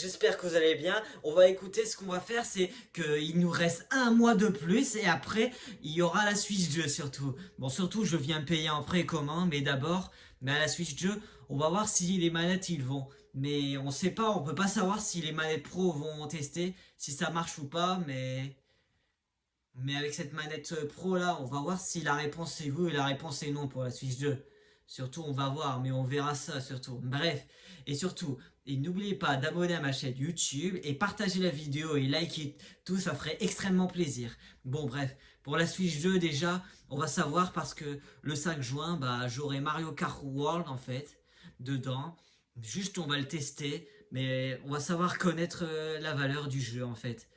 j'espère que vous allez bien. On va écouter ce qu'on va faire, c'est qu'il nous reste un mois de plus et après, il y aura la Switch 2 surtout. Bon, surtout, je viens payer en précommande, mais d'abord, mais à la Switch 2, on va voir si les manettes ils vont. Mais on sait pas, on peut pas savoir si les manettes pro vont tester, si ça marche ou pas, mais avec cette manette pro là, on va voir si la réponse est oui et la réponse est non pour la Switch 2. Surtout, on va voir, mais on verra ça surtout. Bref, et surtout, et n'oubliez pas d'abonner à ma chaîne YouTube et partager la vidéo et liker tout, ça ferait extrêmement plaisir. Bon, bref, pour la Switch 2 déjà, on va savoir parce que le 5 juin, bah, j'aurai Mario Kart World en fait, dedans. Juste, on va le tester, mais on va savoir connaître la valeur du jeu en fait.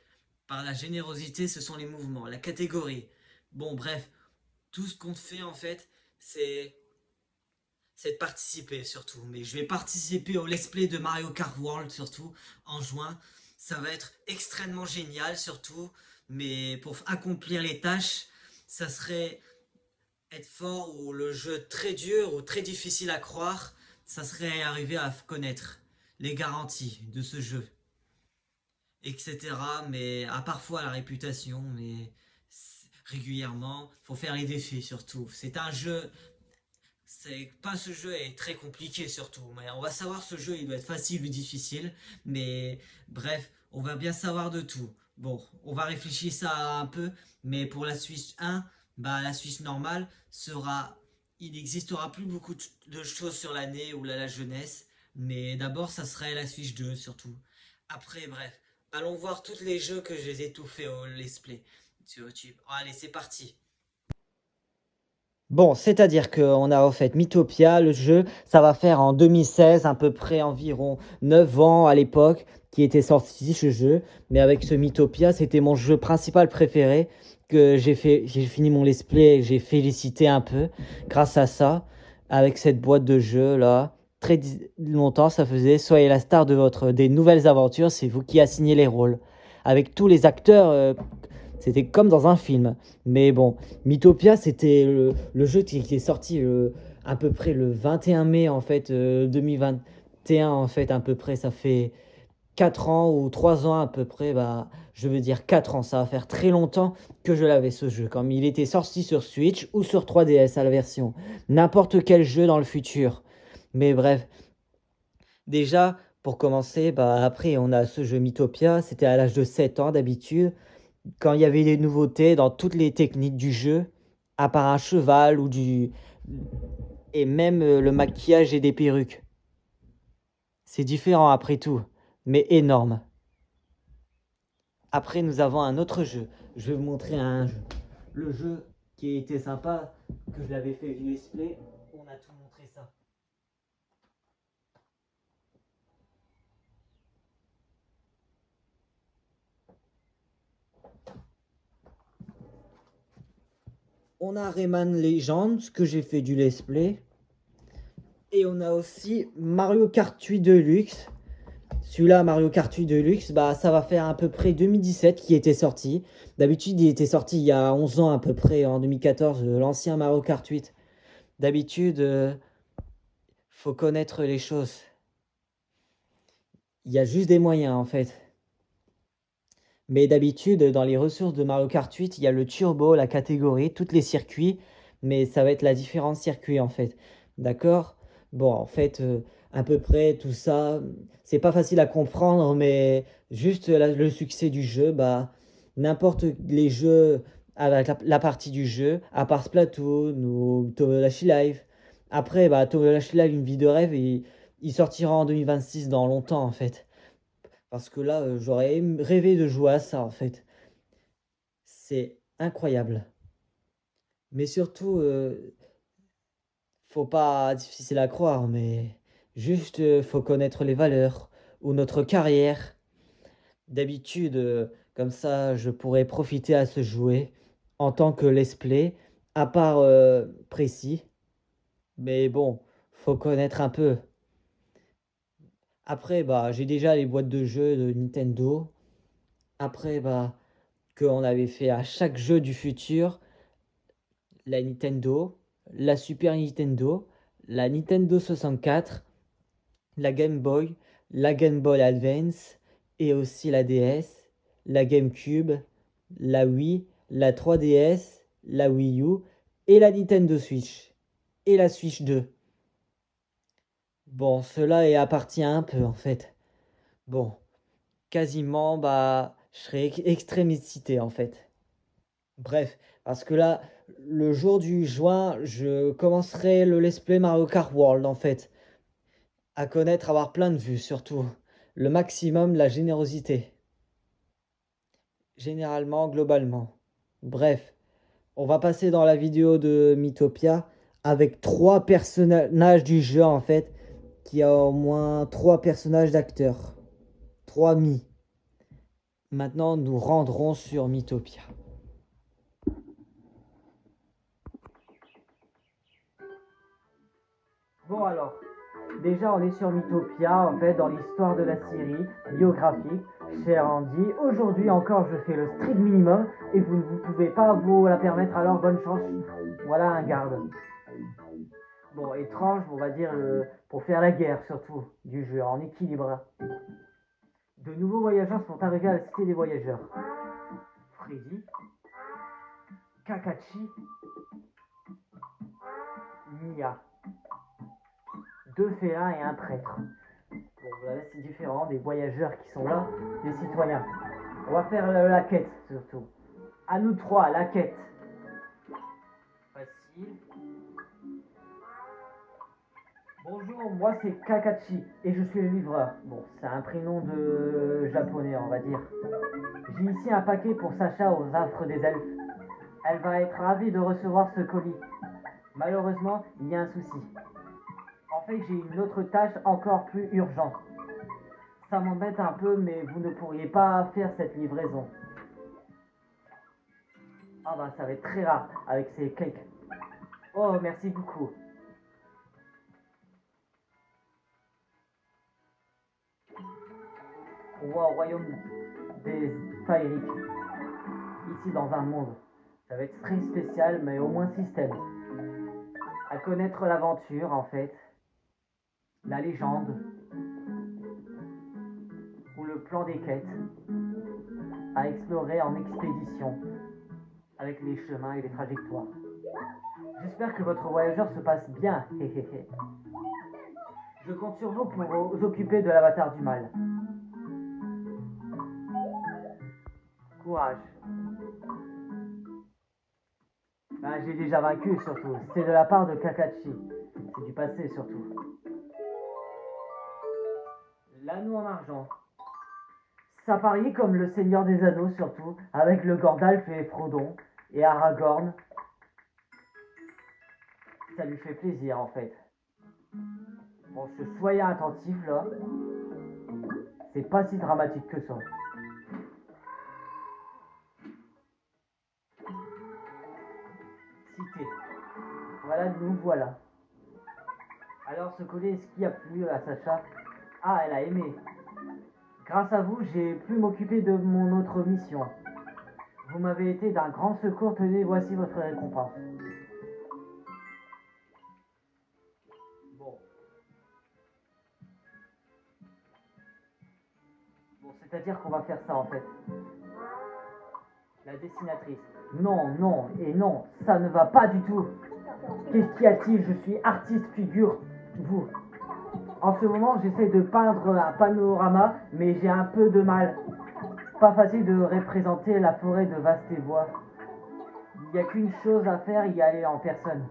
Par la générosité, ce sont les mouvements, la catégorie. Bon, bref, tout ce qu'on fait en fait, c'est c'est de participer surtout. Mais je vais participer au let's play de Mario Kart World surtout en juin. Ça va être extrêmement génial surtout. Mais pour accomplir les tâches, ça serait être fort ou le jeu très dur ou très difficile à croire. Ça serait arriver à connaître les garanties de ce jeu, etc. Mais à parfois la réputation, mais régulièrement, faut faire les défis surtout. C'est un jeu, c'est pas ce jeu est très compliqué surtout. Mais on va savoir ce jeu, il doit être facile ou difficile. Mais bref, on va bien savoir de tout. Bon, on va réfléchir ça un peu. Mais pour la Switch 1, bah la Switch normale sera, il n'existera plus beaucoup de choses sur l'année ou la jeunesse. Mais d'abord, ça serait la Switch 2 surtout. Après, bref, allons voir tous les jeux que je les ai tout fait au Let's Play sur YouTube. Allez, c'est parti. Bon, c'est-à-dire qu'on a en fait Mythopia, le jeu, ça va faire en 2016, à peu près environ 9 ans à l'époque, qui était sorti ce jeu. Mais avec ce Mythopia, c'était mon jeu principal préféré, que j'ai fini mon let's play, et j'ai félicité un peu grâce à ça, avec cette boîte de jeu là. Longtemps, ça faisait soyez la star de des nouvelles aventures, c'est vous qui assignez les rôles. Avec tous les acteurs, c'était comme dans un film. Mais bon, Mythopia, c'était le jeu qui est sorti à peu près le 21 mai en fait 2021 en fait à peu près ça fait 4 ans ou 3 ans à peu près bah je veux dire 4 ans, ça va faire très longtemps que je l'avais ce jeu comme il était sorti sur Switch ou sur 3DS à la version n'importe quel jeu dans le futur. Mais bref, déjà pour commencer bah après on a ce jeu Mythopia, c'était à l'âge de 7 ans d'habitude quand il y avait des nouveautés dans toutes les techniques du jeu, à part un cheval ou du... Et même le maquillage et des perruques. C'est différent après tout, mais énorme. Après, nous avons un autre jeu. Je vais vous montrer un jeu. Le jeu qui était sympa, que je l'avais fait du display, on a tout montré ça. On a Rayman Legends, que j'ai fait du let's play. Et on a aussi Mario Kart 8 Deluxe. Celui-là, Mario Kart 8 Deluxe, bah, ça va faire à peu près 2017 qui était sorti. D'habitude, il était sorti il y a 11 ans à peu près, en 2014, l'ancien Mario Kart 8. D'habitude, faut connaître les choses. Il y a juste des moyens en fait. Mais d'habitude, dans les ressources de Mario Kart 8, il y a le turbo, la catégorie, tous les circuits, mais ça va être la différence circuits en fait. D'accord? Bon, en fait, à peu près tout ça, c'est pas facile à comprendre, mais juste le succès du jeu, bah, n'importe les jeux avec la partie du jeu, à part Splatoon ou Tomodachi Life. Après, bah, Tomodachi Life, une vie de rêve, et il sortira en 2026 dans longtemps en fait. Parce que là, j'aurais rêvé de jouer à ça, en fait. C'est incroyable. Mais surtout, faut pas difficile à croire, mais juste, faut connaître les valeurs ou notre carrière. D'habitude, comme ça, je pourrais profiter à se jouer en tant que let's play, à part précis. Mais bon, faut connaître un peu. Après, bah, j'ai déjà les boîtes de jeux de Nintendo. Après, bah, qu'on avait fait à chaque jeu du futur, la Nintendo, la Super Nintendo, la Nintendo 64, la Game Boy, la Game Boy Advance, et aussi la DS, la GameCube, la Wii, la 3DS, la Wii U et la Nintendo Switch et la Switch 2. Bon, cela est appartient un peu en fait. Bon, quasiment, je serais extrêmement excité en fait. Bref, parce que là, le jour du juin, je commencerai le let's play Mario Kart World en fait. À connaître, avoir plein de vues surtout. Le maximum, la générosité. Généralement, globalement. Bref, on va passer dans la vidéo de Mythopia avec 3 personnages du jeu en fait, qui a au moins 3 personnages d'acteurs. 3 Mi. Maintenant, nous rendrons sur Mythopia. Bon alors, déjà on est sur Mythopia, en fait, dans l'histoire de la série biographique. Cher Andy, aujourd'hui encore je fais le strict minimum et vous ne pouvez pas vous la permettre, alors bonne chance. Voilà un garde. Bon, étrange, on va dire, pour faire la guerre surtout du jeu, en équilibre. De nouveaux voyageurs sont arrivés à la cité des voyageurs. Freddy, Kakashi, Mia. 2 félins et un prêtre. Bon, voilà, c'est différent des voyageurs qui sont là, des citoyens. On va faire la quête surtout. À nous 3, la quête. Facile. Bonjour, moi c'est Kakashi et je suis le livreur. Bon, c'est un prénom de japonais, on va dire. J'ai ici un paquet pour Sacha aux affres des elfes. Elle va être ravie de recevoir ce colis. Malheureusement, il y a un souci. En fait, j'ai une autre tâche encore plus urgente. Ça m'embête un peu, mais vous ne pourriez pas faire cette livraison. Ah bah, ça va être très rare avec ces cakes. Oh, merci beaucoup. On va au royaume des Faériques. Ici, dans un monde. Ça va être très spécial, mais au moins système. À connaître l'aventure, en fait. La légende. Ou le plan des quêtes. À explorer en expédition. Avec les chemins et les trajectoires. J'espère que votre voyageur se passe bien. Je compte sur vous pour vous occuper de l'avatar du mal. Courage. Ah, j'ai déjà vaincu surtout. C'est de la part de Kakashi. C'est du passé surtout. L'anneau en argent. Ça parie comme le Seigneur des Anneaux surtout, avec le Gandalf et Frodon, et Aragorn. Ça lui fait plaisir en fait. Bon, soyez attentifs là. C'est pas si dramatique que ça. Cité. Voilà, nous voilà. Alors ce collier, est-ce qu'il a plu à Sacha? Ah, elle a aimé. Grâce à vous, j'ai pu m'occuper de mon autre mission. Vous m'avez été d'un grand secours, tenez, voici votre récompense. Bon. Bon, c'est-à-dire qu'on va faire ça en fait. La dessinatrice. Non, non, et non, ça ne va pas du tout. Qu'est-ce qu'y a-t-il? Je suis artiste figure. Vous. En ce moment, j'essaie de peindre un panorama, mais j'ai un peu de mal. Pas facile de représenter la forêt de vastes bois. Il n'y a qu'une chose à faire, y aller en personne.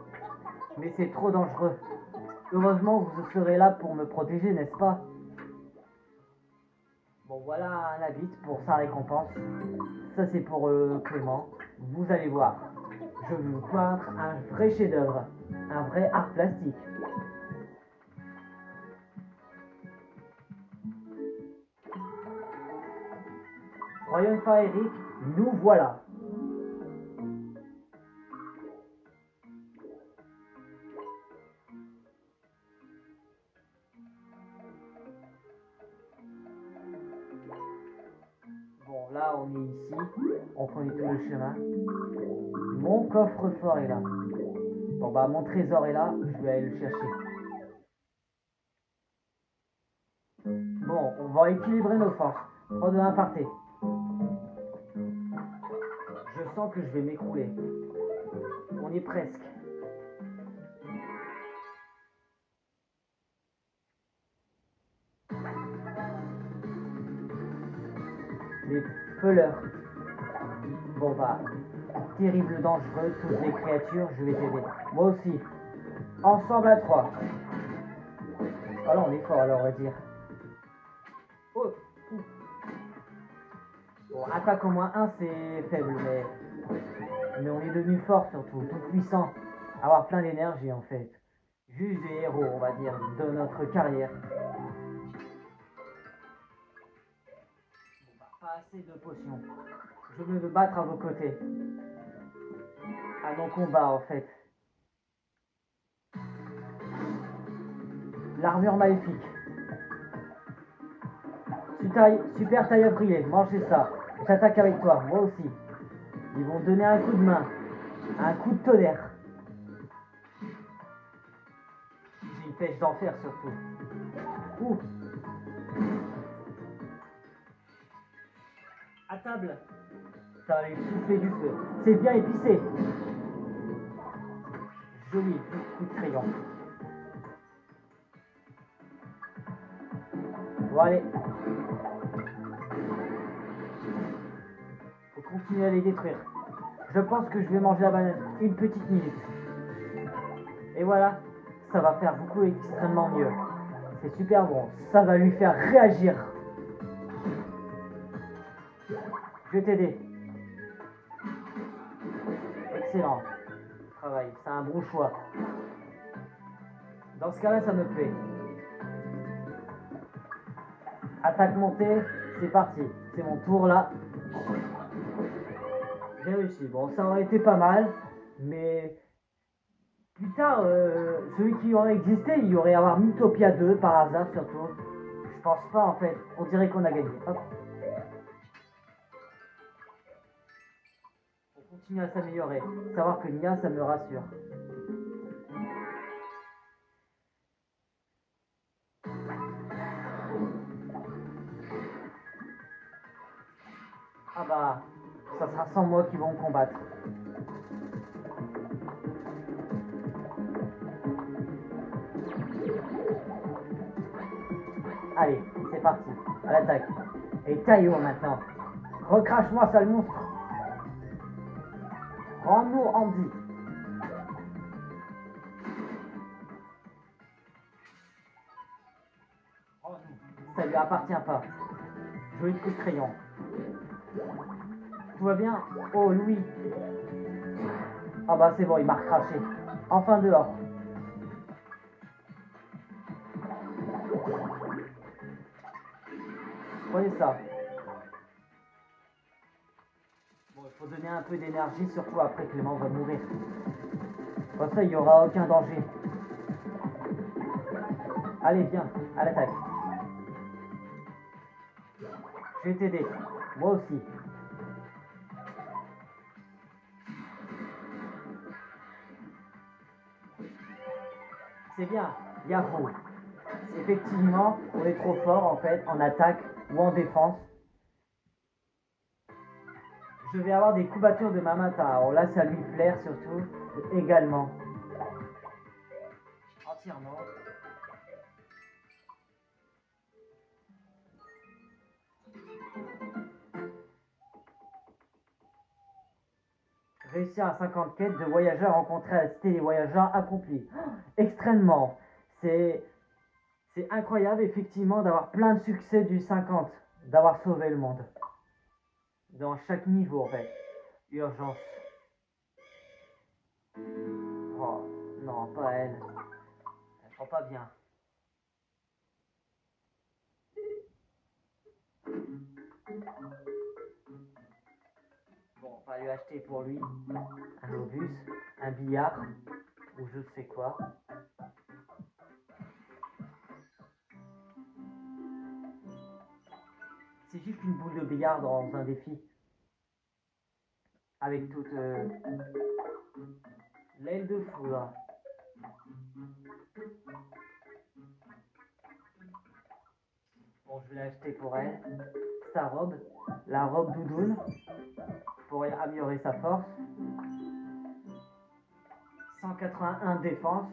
Mais c'est trop dangereux. Heureusement, vous serez là pour me protéger, n'est-ce pas? Bon, voilà un habit pour sa récompense. Ça, c'est pour Clément. Vous allez voir. Je vais vous peindre un vrai chef-d'œuvre. Un vrai art plastique. Royaume Faérique, nous voilà. Bon, là, on est ici. On prenait tout le chemin. Mon coffre-fort est là. Bon, bah, mon trésor est là. Je vais aller le chercher. Bon, on va équilibrer nos forces. 3, 2, 1, partez. Je sens que je vais m'écrouler. On y est presque. Les peleurs. Bon bah, terrible, dangereux, toutes les créatures, je vais t'aider. Moi aussi. Ensemble à 3. Ah là, on est fort alors, on va dire. Oh. Bon, attaque au moins 1, c'est faible, mais on est devenu fort surtout, tout puissant. Avoir plein d'énergie en fait. Juste des héros, on va dire, de notre carrière. Bon, bah, pas assez de potions. Je veux me battre à vos côtés. À mon combat en fait. L'armure maléfique. Super taille brillée, mangez ça. J'attaque avec toi, moi aussi. Ils vont donner un coup de main. Un coup de tonnerre. J'ai une pêche d'enfer surtout. Ouh. À table. Ça va lui souffler du feu. C'est bien épicé. Joli coup de crayon. Bon allez. Faut continuer à les détruire. Je pense que je vais manger la banane une petite minute. Et voilà, ça va faire beaucoup extrêmement mieux. C'est super bon. Ça va lui faire réagir. Je vais t'aider. Excellent travail. C'est un bon choix. Dans ce cas-là, ça me plaît. Attaque montée, c'est parti. C'est mon tour là. J'ai réussi. Bon, ça aurait été pas mal, mais plus tard, celui qui aurait existé, il y aurait à avoir Mythopia 2 par hasard surtout. Je pense pas en fait. On dirait qu'on a gagné. Hop. On continue à s'améliorer. Savoir que Nia, ça me rassure. Ah bah, ça sera sans moi qui vont me combattre. Allez, c'est parti, à l'attaque. Et Taillot maintenant. Recrache-moi, sale monstre. Rends-nous Andy. Ça lui appartient pas. Joli coup de crayon. Tout va bien? Oh, Louis. Ah bah c'est bon, il m'a recraché. Enfin dehors. Prenez ça. Bon, il faut donner un peu d'énergie, surtout après Clément va mourir. Comme ça, il n'y aura aucun danger. Allez, viens, à l'attaque. Je vais t'aider. Moi aussi. C'est bien, Yahoo. Effectivement, on est trop fort en fait, en attaque ou en défense. Je vais avoir des couvertures de Mamata. Alors là, ça lui plaire surtout, également. Entièrement. Réussir à 50 quêtes de voyageurs rencontrés à la cité des voyageurs accomplis. Oh, extrêmement. C'est incroyable effectivement d'avoir plein de succès du 50, d'avoir sauvé le monde. Dans chaque niveau en fait. Urgence. Oh, non, pas elle. Elle prend pas bien. Bon, on va lui acheter pour lui un obus, un billard, ou je ne sais quoi. C'est juste une boule de billard dans un défi. Avec toute l'aile de foudre. Bon, je vais l'acheter pour elle. sa robe, la robe doudoune, pour améliorer sa force. 181 défense.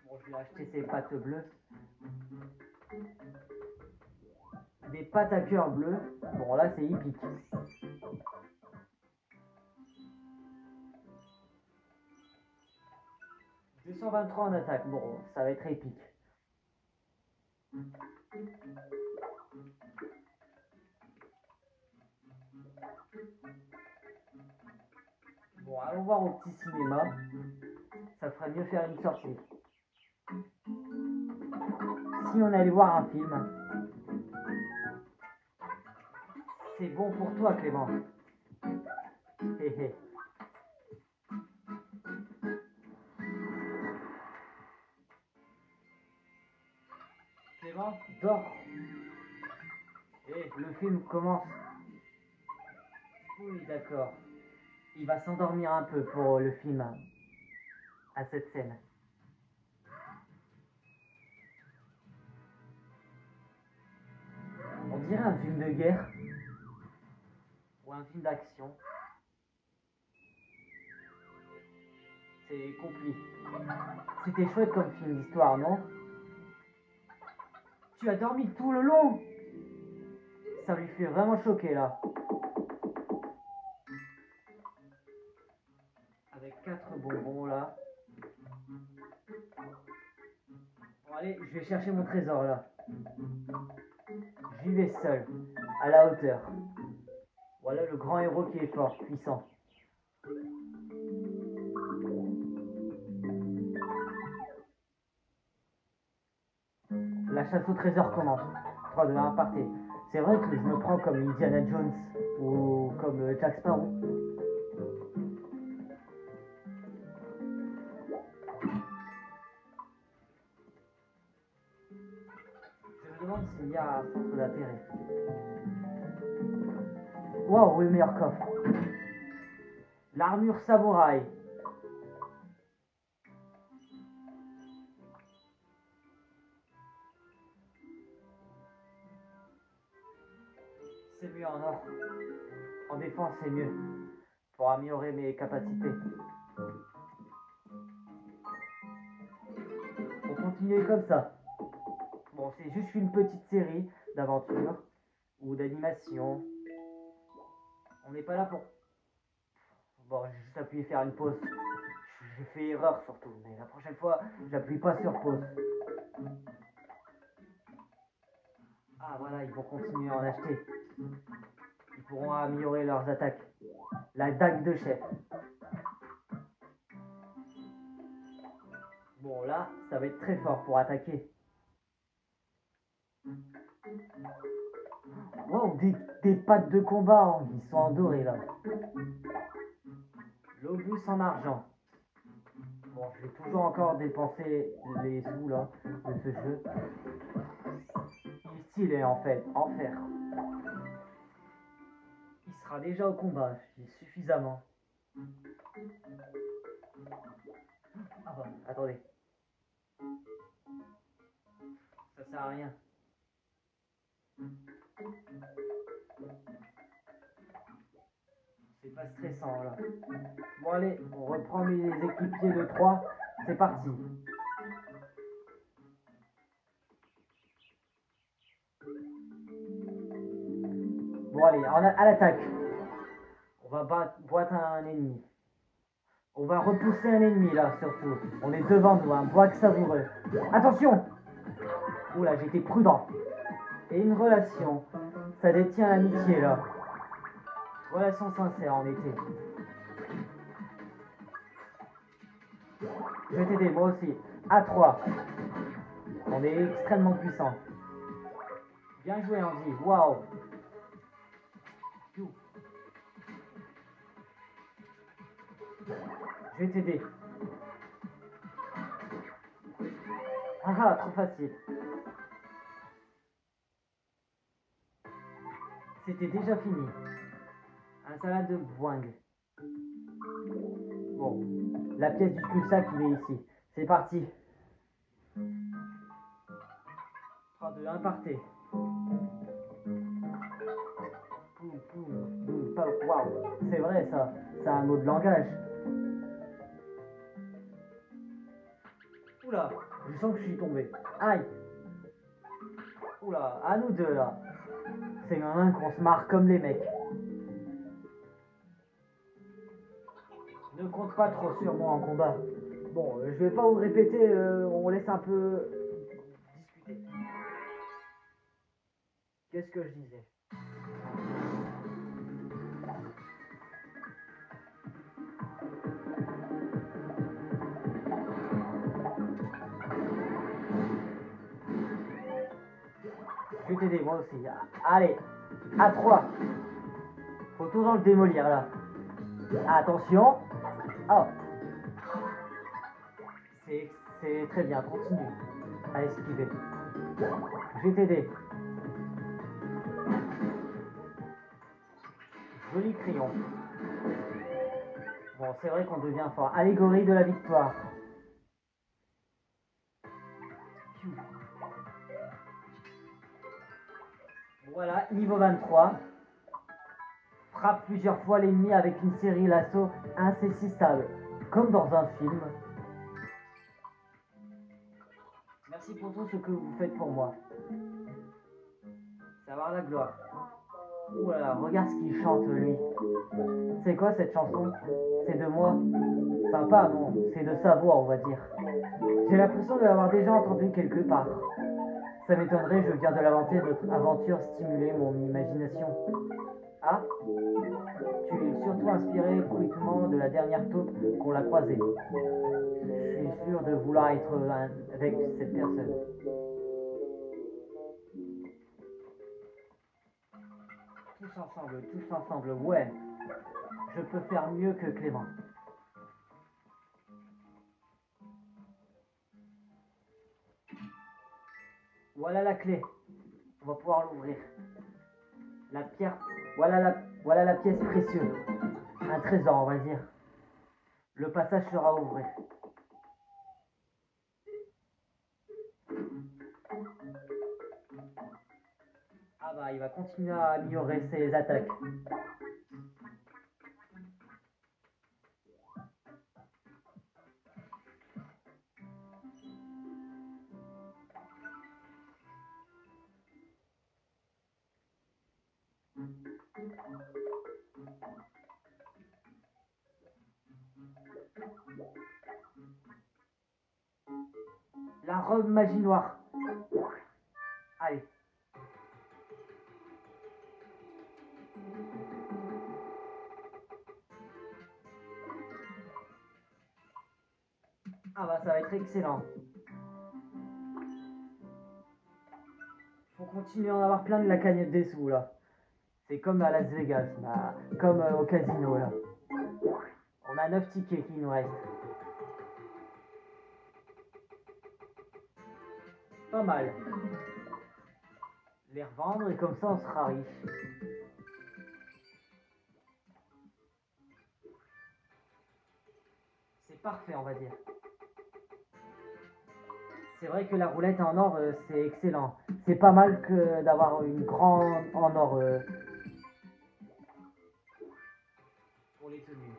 Bon, je vais acheter ses pattes bleues. Des pattes à cœur bleu. Bon, là, c'est hippique. « 223 en attaque. Bon, ça va être épique. Bon, allons voir au petit cinéma. Ça ferait mieux faire une sortie. Si on allait voir un film, c'est bon pour toi, Clément. Hé hé. Clément, dors. Et le film commence. Oui, d'accord. Il va s'endormir un peu pour le film à cette scène. On dirait un film de guerre ou un film d'action. C'est compliqué. C'était chouette comme film d'histoire, non? Tu as dormi tout le long? Ça lui fait vraiment choquer là. Avec 4 bonbons là. Bon allez, je vais chercher mon trésor là. J'y vais seul, à la hauteur. Voilà le grand héros qui est fort, puissant. La chasse au trésor commence. 3, 2, 1, partez. C'est vrai que je me prends comme Indiana Jones ou comme Jack Sparrow. Je me demande s'il y a un centre d'intérêt. Waouh, le meilleur coffre. L'armure samouraï. C'est mieux en or. En défense, c'est mieux. Pour améliorer mes capacités. On continue comme ça. Bon, c'est juste une petite série d'aventures ou d'animation. On n'est pas là pour... Bon, j'ai juste appuyé faire une pause. J'ai fait erreur surtout, mais la prochaine fois, j'appuie pas sur pause. Ah voilà, ils vont continuer à en acheter. Ils pourront améliorer leurs attaques. La dague de chef. Bon là, ça va être très fort pour attaquer. Wow, des pattes de combat, hein. Ils sont en doré là. L'obus en argent. Bon, je vais toujours encore dépenser les sous là de ce jeu. Il est stylé en fait, en fer. Il sera déjà au combat, j'ai suffisamment. Ah bah, attendez. Ça sert à rien. C'est pas stressant là. Bon allez, on reprend mes équipiers de 3. C'est parti. Bon allez, à l'attaque. On va boîte un ennemi. On va repousser un ennemi là surtout. On est devant nous, un bois savoureux. Attention! Oula, j'ai été prudent. Et une relation. Ça détient l'amitié là. Relation sincère en été. Je vais t'aider, moi aussi. À 3. On est extrêmement puissant. Bien joué Andy, waouh. Je vais t'aider. Ah, trop facile. C'était déjà fini. Un salade de boing. Bon, la pièce du cul-sac, il est ici. C'est parti. 3, 2, 1, partez. Poum, poum, boum, pow, waouh. C'est vrai ça, c'est un mot de langage. Oula, je sens que je suis tombé. Aïe. Oula, à nous deux là. C'est maintenant qu'on se marre comme les mecs. Ne compte pas trop sur moi en combat. Bon, je vais pas vous répéter, on laisse un peu discuter. Qu'est-ce que je disais? Je vais t'aider moi aussi. Allez, à 3. Faut toujours le démolir là. Attention. Oh. C'est très bien, continue à esquiver. Je vais t'aider. Joli crayon. Bon, c'est vrai qu'on devient fort. Allégorie de la victoire. Voilà, niveau 23. Frappe plusieurs fois l'ennemi avec une série lasso insaisissable, comme dans un film. Merci pour tout ce que vous faites pour moi. C'est avoir la gloire. Oula, regarde ce qu'il chante lui. C'est quoi cette chanson? C'est de moi. Sympa, non? C'est de sa voix, on va dire. J'ai l'impression de l'avoir déjà entendu quelque part. Ça m'étonnerait, je viens de l'inventer, notre aventure stimuler mon imagination. Ah, tu es surtout inspiré quickement de la dernière taupe qu'on l'a croisée. Je suis sûr de vouloir être avec cette personne. Tous ensemble, ouais. Je peux faire mieux que Clément. Voilà la clé. On va pouvoir l'ouvrir. La pierre. Voilà la pièce précieuse. Un trésor, on va dire. Le passage sera ouvert. Ah bah, il va continuer à améliorer ses attaques. La robe magie noire. Allez. Ah bah, ça va être excellent. Faut continuer à en avoir plein de la cagnotte des sous là. C'est comme à Las Vegas, bah, comme au casino là. On a 9 tickets qui nous restent. Pas mal. Les revendre et comme ça on sera riche. C'est parfait, on va dire. C'est vrai que la roulette en or, c'est excellent. C'est pas mal que d'avoir une grande en or pour les tenues.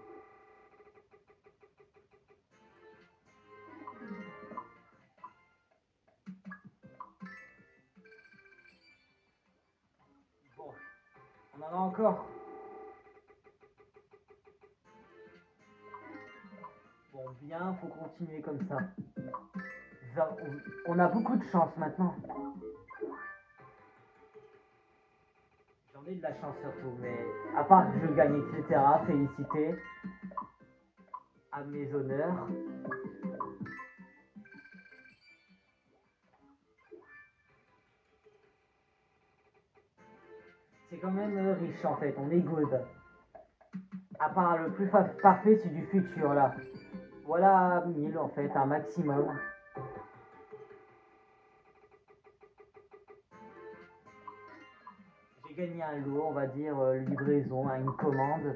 Bon, on en a encore. Bon, bien, faut continuer comme ça. On a beaucoup de chance maintenant. J'en ai de la chance surtout, mais à part que je gagne, etc., félicité à mes honneurs. C'est quand même riche en fait, on est good. À part le plus parfait, c'est du futur là. Voilà 1000 en fait, un maximum. J'ai gagné un lot, on va dire, livraison, une commande.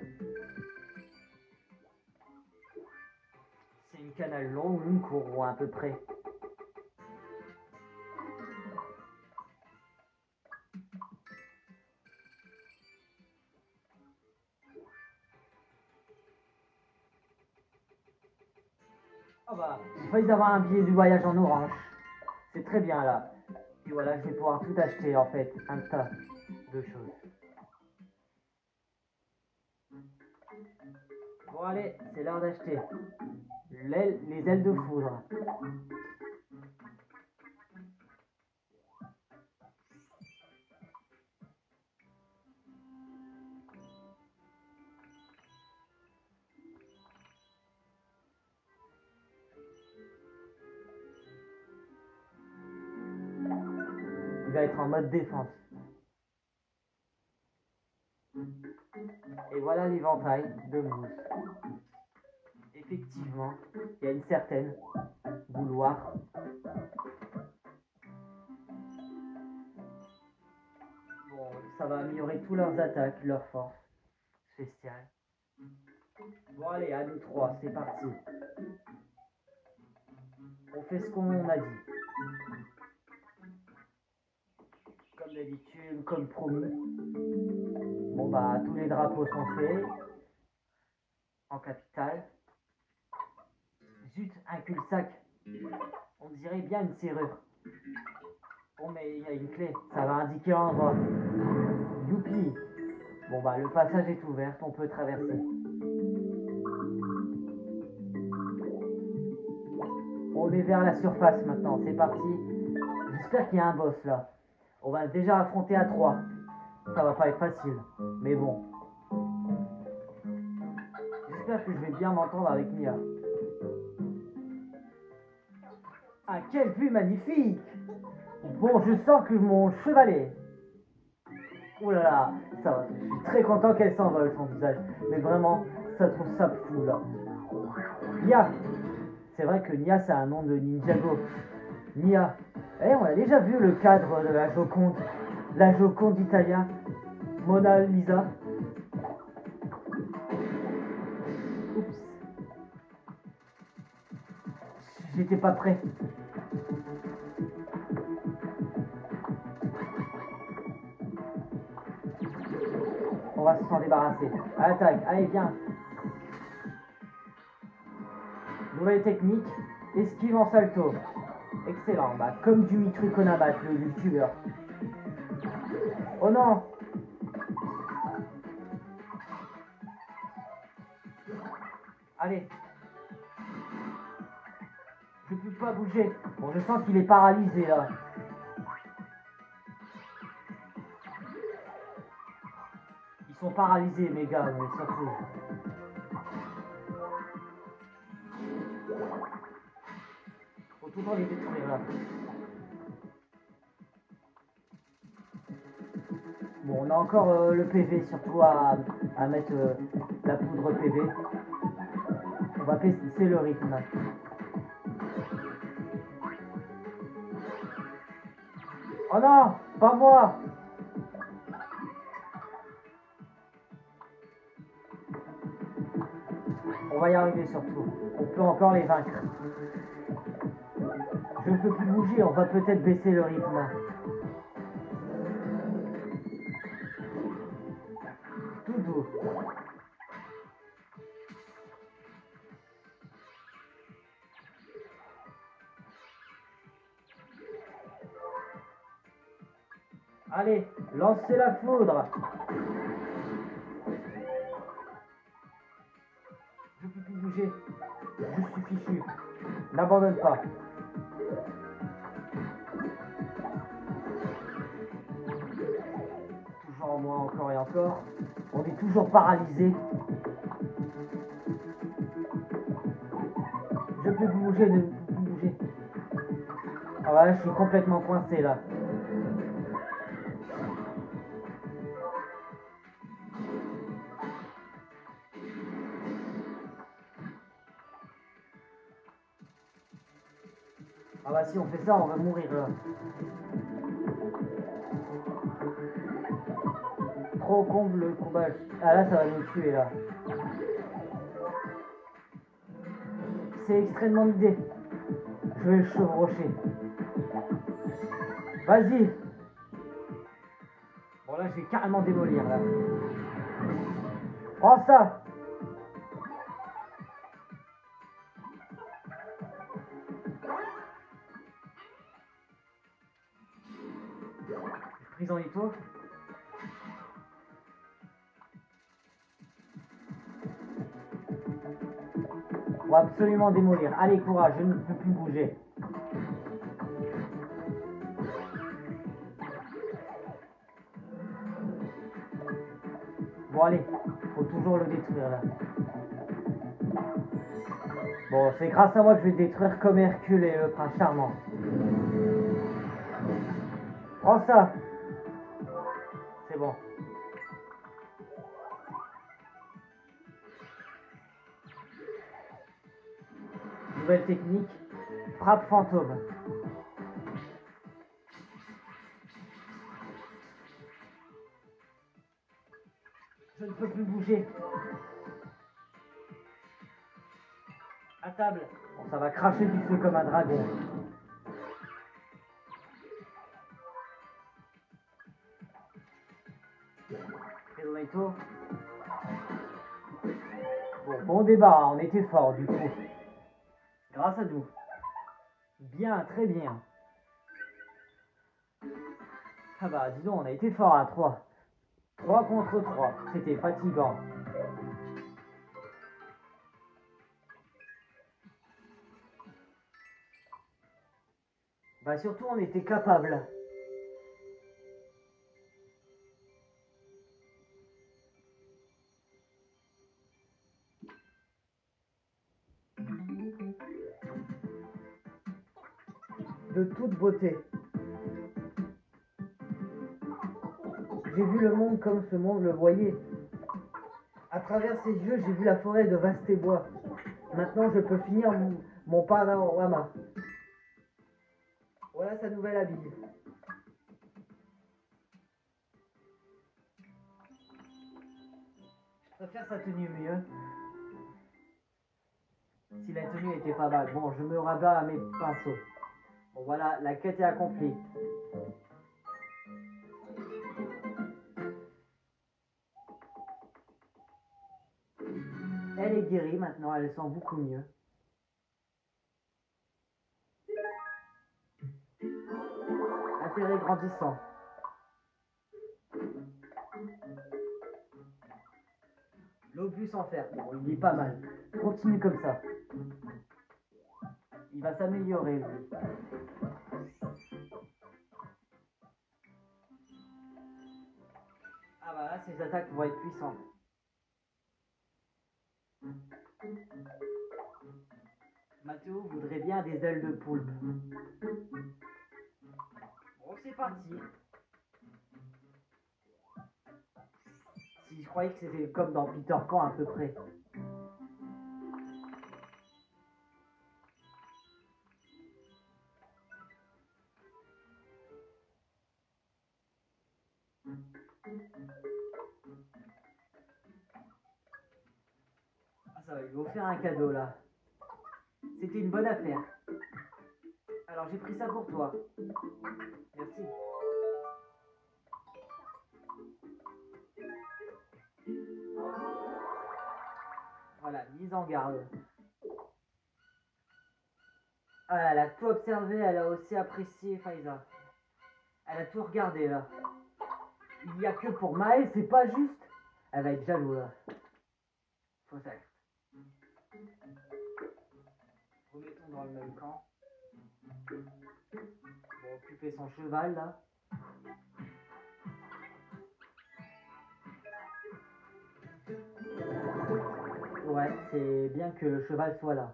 Une canale longue ou une courroie à peu près. Oh bah, il faut d'avoir un billet du voyage en orange. C'est très bien là. Et voilà, je vais pouvoir tout acheter en fait. Un tas de choses. Bon allez, c'est l'heure d'acheter. Les ailes de foudre. Il va être en mode défense. Et voilà l'éventail de mousse. Effectivement, il y a une certaine vouloir. Bon, ça va améliorer tous leurs attaques, leurs forces spéciales. Bon allez, à nous trois, c'est parti. On fait ce qu'on a dit. Comme d'habitude, comme promis. Bon bah, tous les drapeaux sont faits. En capitale. Zut, un cul-de-sac. On dirait bien une serrure. Bon mais il y a une clé, ça va indiquer l'endroit. Youpi. Bon bah, le passage est ouvert, on peut traverser. On est vers la surface maintenant, c'est parti. J'espère qu'il y a un boss là. On va déjà affronter à 3. Ça va pas être facile, mais bon. J'espère que je vais bien m'entendre avec Mia. Ah, quelle vue magnifique! Bon, je sens que mon chevalet. Oh là là, ça va. Je suis très content qu'elle s'envole, son visage. Mais vraiment, ça trouve ça fou là. Nia! C'est vrai que Nia, c'est un nom de Ninjago. Nia. Eh, on a déjà vu le cadre de la Joconde. La Joconde italien. Mona Lisa. Oups. J'étais pas prêt. On va s'en débarrasser. Attaque, allez, viens. Nouvelle technique. Esquive en salto. Excellent, bah, comme du Mitru Konabat, le youtubeur. Oh non! Allez. Je peux pas bouger. Bon, je sens qu'il est paralysé là. Ils sont paralysés, mes gars, mais surtout. Faut toujours les détruire là. Bon, on a encore le PV, surtout à mettre la poudre PV. On va baisser le rythme. Oh non, pas moi! On va y arriver surtout. On peut encore les vaincre. Je ne peux plus bouger, on va peut-être baisser le rythme. Tout doux. Allez, lancez la foudre. Je peux plus bouger. Je suis fichu. N'abandonne pas. Toujours en moi, encore et encore. On est toujours paralysé. Je peux plus bouger, ne peux plus bouger. Ah voilà, je suis complètement coincé là. Ah bah si on fait ça, on va mourir là. Trop comble le combat. Ah là, ça va nous tuer là. c'est extrêmement l'idée. Je vais le chevaucher. Vas-y. Bon là, je vais carrément démolir là. Prends ça. Prise en étau. On va absolument démolir. Allez, courage, je ne peux plus bouger. Bon, allez, faut toujours le détruire là. Bon, c'est grâce à moi que je vais détruire comme Hercule et le prince charmant. Prends ça. C'est bon. Nouvelle technique. Frappe fantôme. Je ne peux plus bouger. À table. Bon, ça va cracher du feu comme un dragon. Et dans l'étau. Bon débat, hein, on était fort du coup. Grâce à nous. Bien, très bien. Ah bah, dis donc, on a été fort à 3. 3 contre 3. C'était fatigant. Bah surtout, on était capable. De toute beauté. J'ai vu le monde comme ce monde le voyait. À travers ses yeux, j'ai vu la forêt de vastes bois. Maintenant, je peux finir mon panorama. Voilà sa nouvelle habille. Je préfère sa tenue mieux. Si la tenue était pas mal. Bon, je me rabats à mes pinceaux. Bon, voilà, la quête est accomplie. Elle est guérie maintenant, elle sent beaucoup mieux. Intérêt grandissant. L'obus en fer, bon, il est pas mal. Continue comme ça. Il va s'améliorer, lui. Ah bah là, ses attaques vont être puissantes. Mathéo voudrait bien des ailes de poulpe. Bon, c'est parti. Si je croyais que c'était comme dans Peter Pan à peu près. Ah, ça va, il lui offrir un cadeau là. C'était une bonne affaire. Alors j'ai pris ça pour toi. Merci. Voilà, mise en garde. Ah, elle a tout observé, elle a aussi apprécié Faiza. Elle a tout regardé là. Il n'y a que pour Maël, c'est pas juste. Elle va être jalouse là. Faut ça. Remettons dans le même camp. Pour occuper son cheval là. Ouais, c'est bien que le cheval soit là.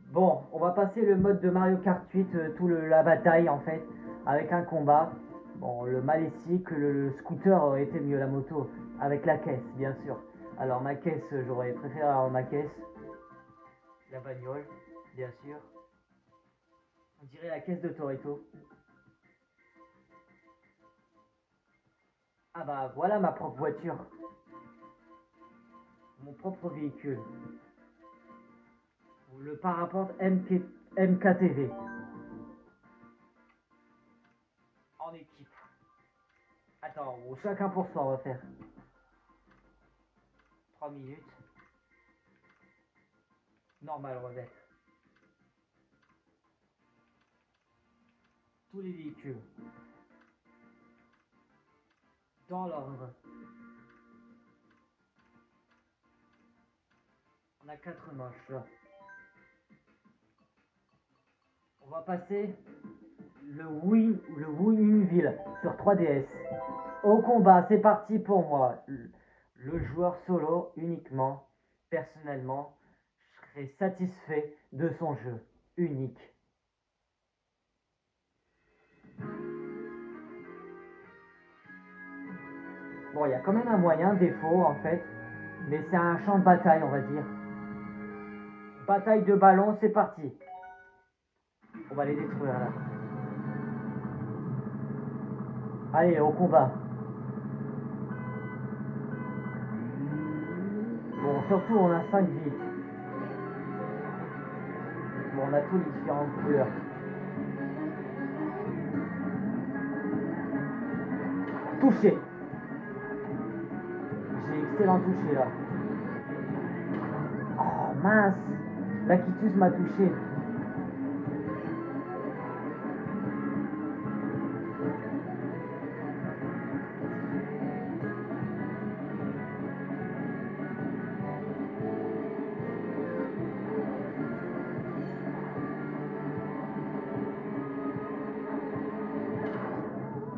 Bon, on va passer le mode de Mario Kart 8, la bataille en fait, avec un combat. Bon, le maléfique, le scooter aurait été mieux, la moto, avec la caisse, bien sûr. Alors ma caisse, j'aurais préféré avoir ma caisse. La bagnole, bien sûr. On dirait la caisse de Toretto. Ah bah voilà ma propre voiture. Mon propre véhicule. Le parapente MKTV. En équipe. Attends, chacun pour soi, on va faire. 3 minutes. Normal, on va mettre. Tous les véhicules. Dans l'ordre. On a 4 manches là. On va passer le Winville sur 3DS. Au combat, c'est parti pour moi. Le joueur solo uniquement. Personnellement, je serais satisfait de son jeu. Unique. Bon, il y a quand même un moyen, défaut en fait. Mais c'est un champ de bataille, on va dire. Bataille de ballon, c'est parti. On va les détruire là. Allez, au combat. Bon, surtout, on a 5 vies. Bon, on a tous les différentes couleurs. Touché. J'ai excellent touché là. Oh mince. L'Aquitus m'a touché.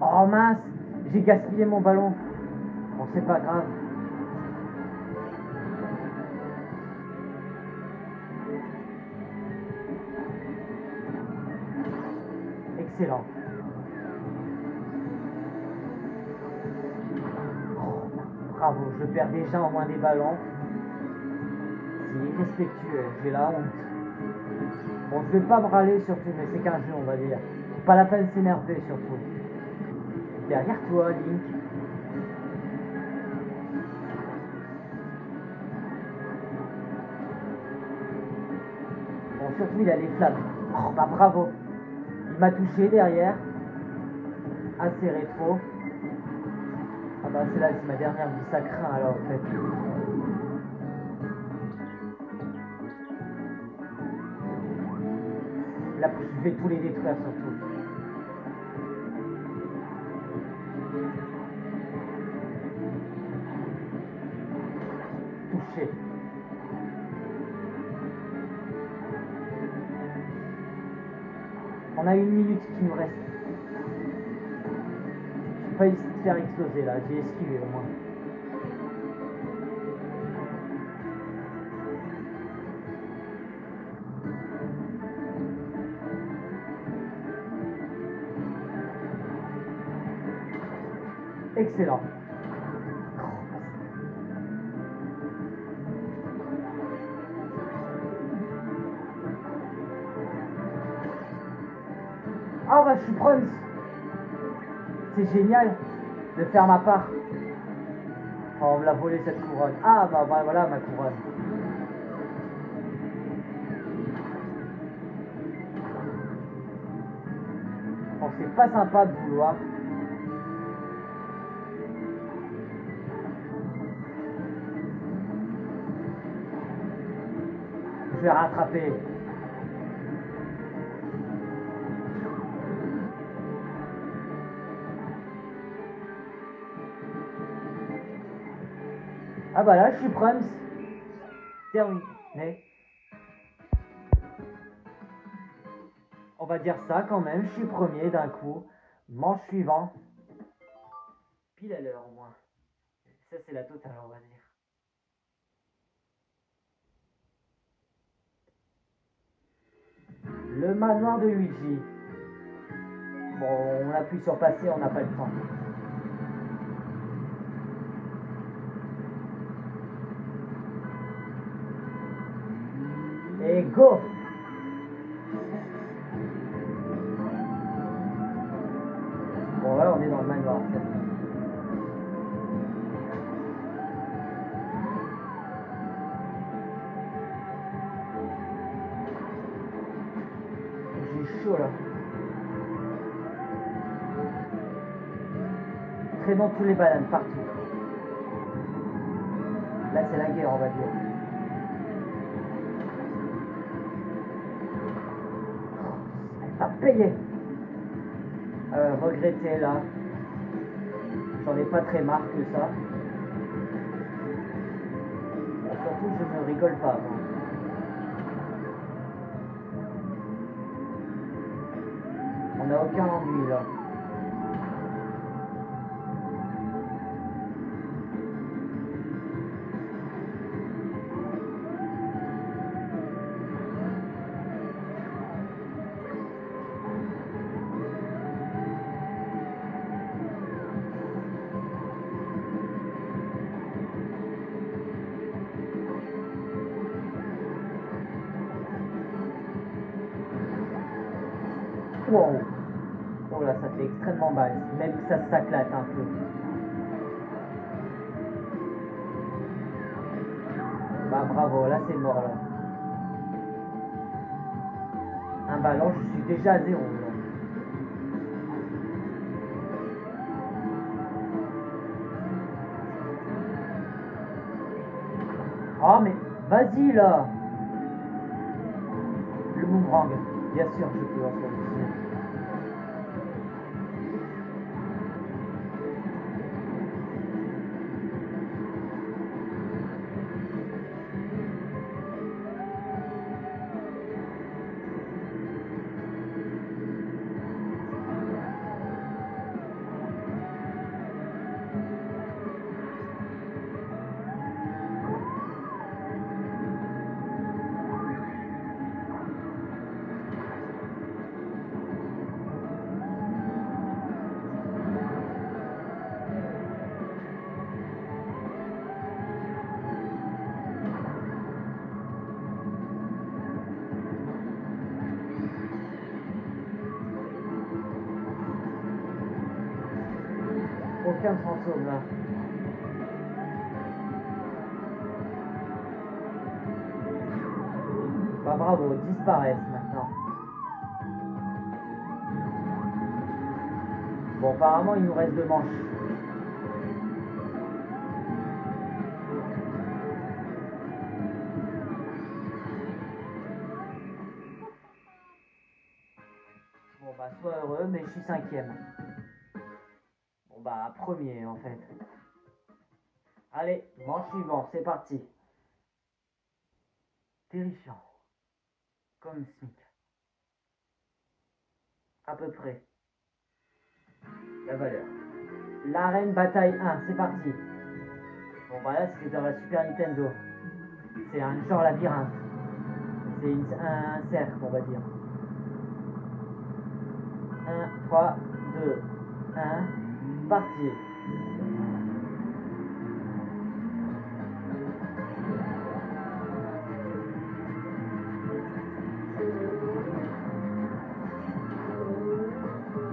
Oh mince. J'ai gaspillé mon ballon. Bon, c'est pas grave. Excellent. Oh, bravo, je perds déjà au moins des ballons. C'est irrespectueux, j'ai la honte. Bon, je vais pas me râler surtout, mais c'est qu'un jeu, on va dire. Pas la peine de s'énerver surtout. Derrière toi, Link. Bon, surtout, il a les flammes. Oh, bah bravo. Il m'a touché derrière. Assez rétro. Ah bah c'est là, c'est ma dernière vie, ça craint alors en fait. Là, je vais tous les détruire surtout. Touché. On a 1 minute qui nous reste. J'ai failli se faire exploser là, j'ai esquivé au moins. Excellent. Ah bah je suis bronze. C'est génial de faire ma part. Oh, on me l'a volé cette couronne. Ah bah voilà ma couronne. Bon, c'est pas sympa de vouloir. Je vais rattraper. Ah bah là, je suis bronze. Terminé. On va dire ça quand même, je suis premier d'un coup. Manche suivant. Pile à l'heure au moins. Ça c'est la totale on va dire. Le manoir de Luigi. Bon, on appuie sur passer, on n'a pas le temps. Et go! Bon là on est dans le manoir. chaud là. Très dans tous les bananes, partout. Là c'est la guerre on va dire. Pas payé. Regretter là. J'en ai pas très marre que ça. Et surtout je ne rigole pas moi. On n'a aucun ennui là. Wow. Oh là, ça fait extrêmement mal, même que ça s'acclate un peu. Bah bravo, là c'est mort là. Un ballon, je suis déjà à 0 là. Oh mais vas-y là. Le boomerang, bien sûr je peux encore utiliser. Aucun fantôme là. Bah bravo, disparaissent maintenant. Bon apparemment il nous reste 2 manches. Bon bah sois heureux mais je suis 5e. Bon bah premier en fait. Allez, manche suivante, c'est parti. Terrifiant. Comme Smith. À peu près. La valeur. L'arène bataille 1, c'est parti. Bon bah là c'est dans la Super Nintendo. C'est un genre labyrinthe. C'est un cercle on va dire. 1, 3, 2, 1, parti.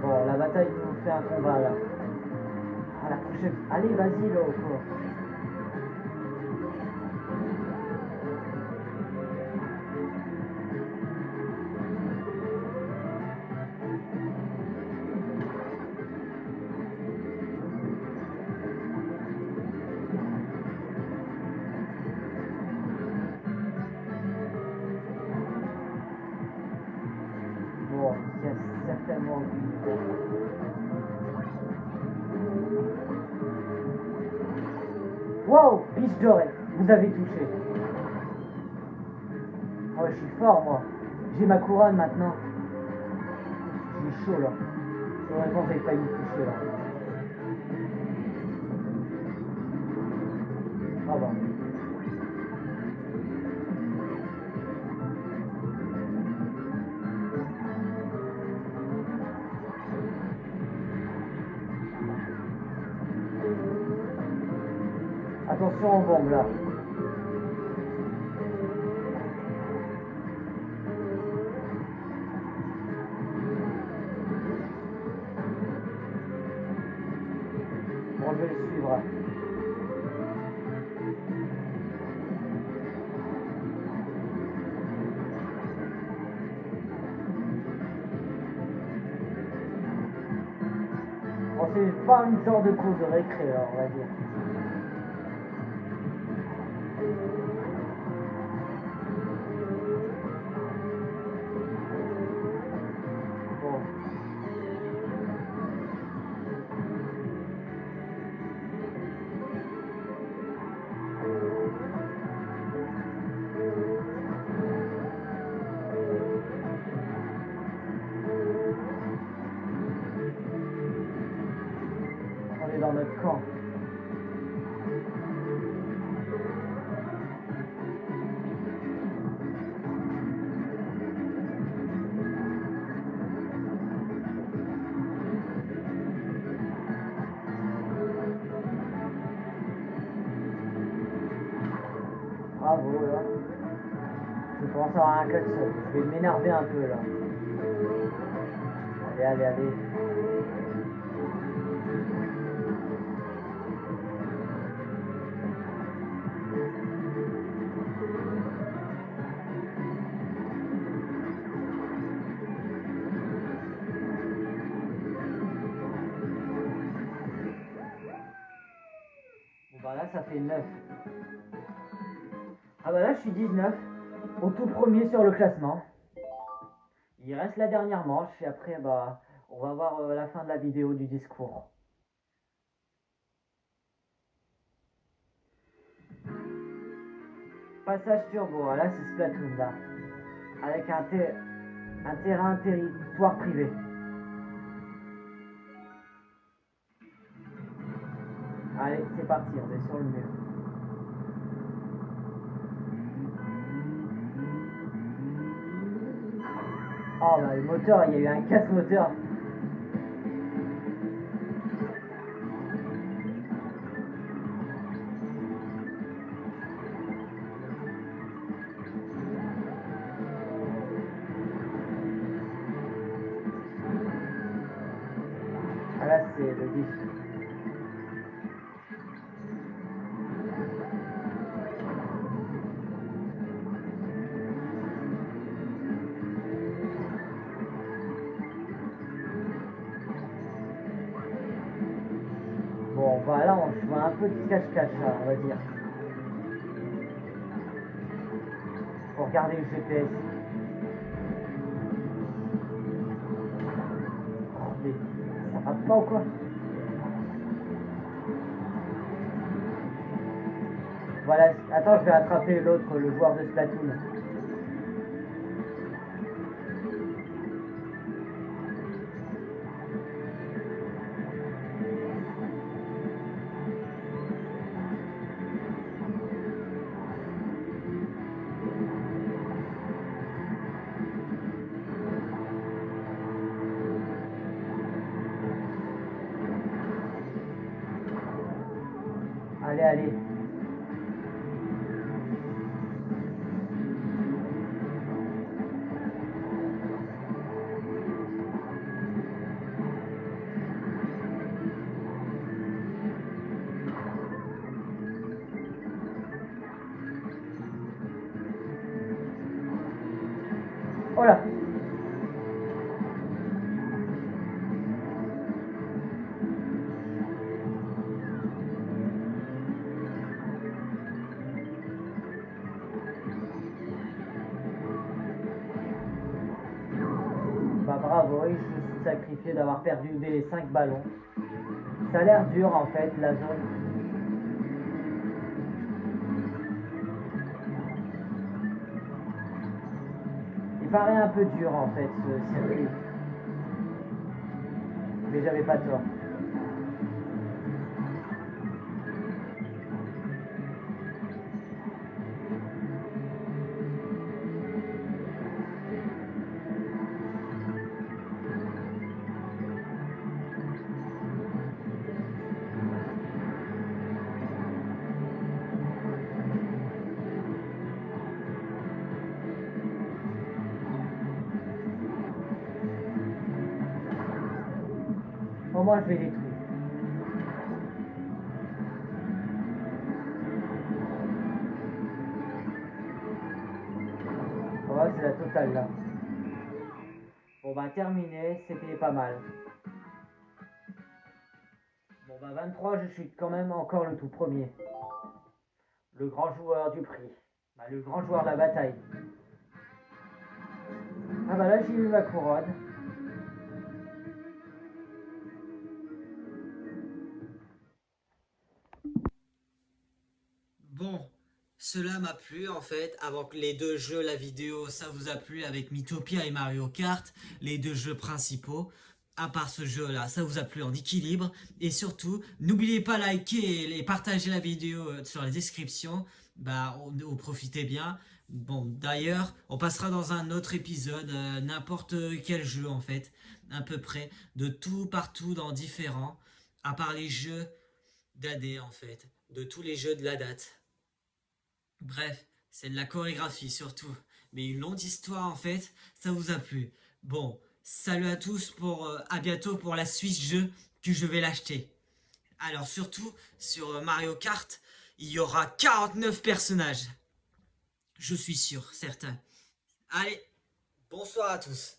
Bon, la bataille nous fait un combat là. À la prochaine. Allez, vas-y là encore. Bon, il y a certainement. Wow, biche dorée, vous avez touché. Oh, je suis fort moi. J'ai ma couronne maintenant. J'ai chaud là. Heureusement, j'ai failli me toucher là. Ah bah. Attention aux bombes là. Bon, je vais le suivre. c'est pas une genre de cours de récré, alors, on va dire. Bon. On est dans notre camp. Bravo, là. Je commence à avoir un klaxon. Je vais m'énerver un peu, là. Allez, allez, allez. Bon, bah là, ça fait 9. Ah bah là, je suis 19. Au tout premier sur le classement. Il reste la dernière manche et après, bah, on va voir la fin de la vidéo du discours. Passage turbo, là c'est Splatoon là. Avec un terrain territoire privé. Allez, c'est parti, on est sur le mur. Oh bah le moteur, il y a eu un casse moteur. Ah là c'est le 10. Bon voilà, on joue un peu de cache-cache là, on va dire. Faut regarder le GPS. Oh, mais ça va pas ou quoi? Voilà, attends, je vais attraper l'autre, le joueur de Splatoon. Allez, allez. Oh là. Bah bravo, je me suis sacrifié d'avoir perdu les 5 ballons. Ça a l'air dur en fait, la zone. Il paraît un peu dur en fait ce circuit. Mais j'avais pas tort. Au moins je vais détruire. Ouais, c'est la totale là. Bon bah terminé, c'était pas mal. Bon bah 23, je suis quand même encore le tout premier. Le grand joueur du prix. Bah, le grand joueur de la bataille. Ah bah là j'ai eu ma couronne. Bon, cela m'a plu en fait. Avant que les deux jeux, la vidéo, ça vous a plu avec Mythopia et Mario Kart, les deux jeux principaux. À part ce jeu-là, ça vous a plu en équilibre. Et surtout, n'oubliez pas liker et partager la vidéo sur les descriptions. Bah, on profitez bien. Bon, d'ailleurs, on passera dans un autre épisode, n'importe quel jeu en fait, à peu près, de tout partout dans différents, à part les jeux d'AD en fait, de tous les jeux de la date. Bref, c'est de la chorégraphie surtout. Mais une longue histoire en fait, ça vous a plu. Bon, salut à tous pour à bientôt pour la Switch jeu que je vais l'acheter. Alors surtout sur Mario Kart, il y aura 49 personnages. Je suis sûr, certain. Allez, bonsoir à tous.